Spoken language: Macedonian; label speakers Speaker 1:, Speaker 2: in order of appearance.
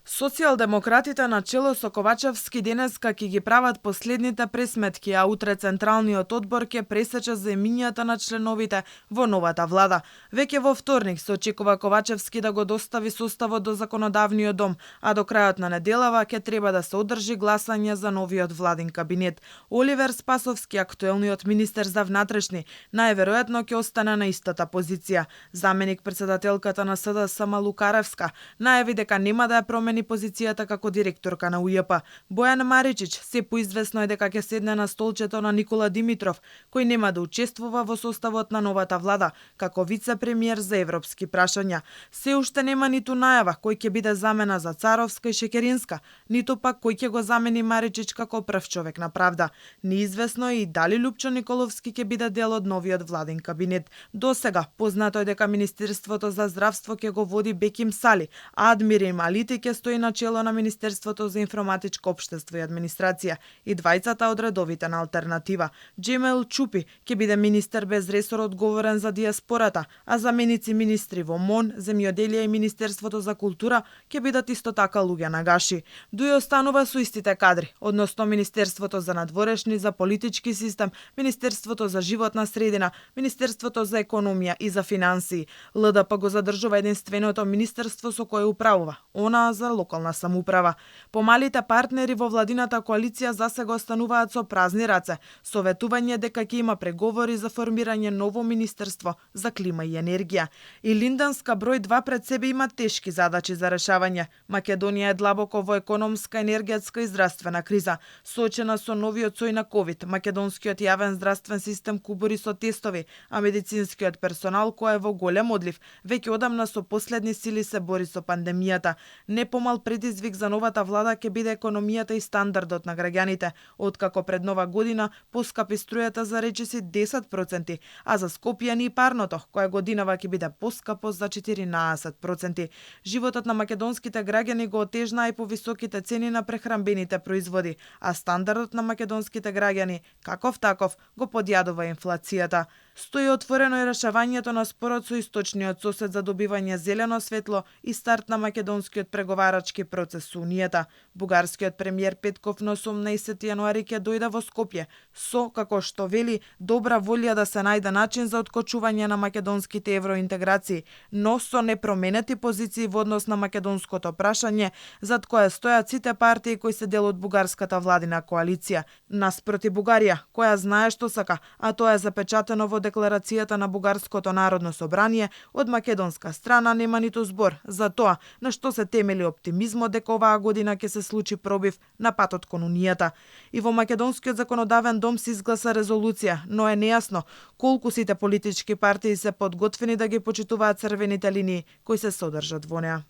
Speaker 1: Социјалдемократите на чело со Ковачевски денеска ќе ги прават последните пресметки, а утре Централниот одбор ќе пресече земјињата на членовите во новата влада. Веќе во вторник се очекува Ковачевски да го достави составот до Законодавниот дом, а до крајот на неделава ќе треба да се одржи гласање за новиот владин кабинет. Оливер Спасовски, актуелниот министер за внатрешни, најверојатно ќе остане на истата позиција. Заменик претседателката на СДС Малукаревска најави дека нема да ја промени позицијата како директорка на УЈП. Бојан Маричич се поизвестно е дека ќе седне на столчето на Никола Димитров, кој нема да учествува во составот на новата влада како вице-премиер за европски прашања. Се уште нема ниту најава кој ќе биде замена за Царовска и Шекеринска, ниту пак кој ќе го замени Маричич како прв човек на правда. Неизвестно е и дали Лупчо Николовски ќе биде дел од новиот владин кабинет. Досега познато е дека Министерството за здравство ќе го води Беким Сали, а Адмир Малити ќе стои на чело на Министерството за информатичко општество и администрација и двајцата од редовите на алтернатива. Джемел Чупи ќе биде министер без ресор одговорен за диаспората, а заменици министри во МОН, земјоделие и Министерството за култура ќе бидат исто така луѓе на гаши. Дуј останува со истите кадри, односно Министерството за надворешни, за политички систем, Министерството за животна средина, Министерството за економија и за финансии. ЛДП го задржува единственото министерство со кое управува, она за локална самоуправа. Помалите партнери во владината коалиција засега остануваат со празни раце, советување дека ќе има преговори за формирање ново министерство за клима и енергија. И Линденска број 2 пред себе има тешки задачи за решавање. Македонија е длабоко во економска, енергетска и здравствена криза. Соочена со новиот сој на ковид, македонскиот јавен здравствен систем кубури со тестови, а медицинскиот персонал кој е во голем одлив, веќе одамна со последни сили се бори со пандемијата. Не помал предизвик за новата влада ќе биде економијата и стандардот на граѓаните, откако пред нова година поскапи струјата за речиси 10%, а за Скопје ни парното, која годинава ќе биде поскапо за 14%. Животот на македонските граѓани го отежнаа и повисоките цени на прехранбените производи, а стандардот на македонските граѓани, каков таков, го подјадува инфлацијата. Стои отворено и решавањето на спорот со источниот сосед за добивање зелено светло и старт на македонскиот преговарачки процес со Унијата. Бугарскиот премиер Петков на 18 јануари ќе дојде во Скопје со, како што вели, добра волја да се најде начин за откочување на македонските евроинтеграции, но со непроменети позиции во однос на македонското прашање, зад кое стојат сите партии кои се дел од бугарската владина коалиција. Наспроти Бугарија, која знае што сака, а тоа е запечатено во декларацијата на Бугарското народно собрание, од македонска страна нема ниту збор за тоа на што се темели оптимизмот дека оваа година ќе се случи пробив на патот кон Унијата. И во македонскиот законодавен дом се изгласа резолуција, но е нејасно колку сите политички партии се подготвени да ги почитуваат црвените линии кои се содржат во неа.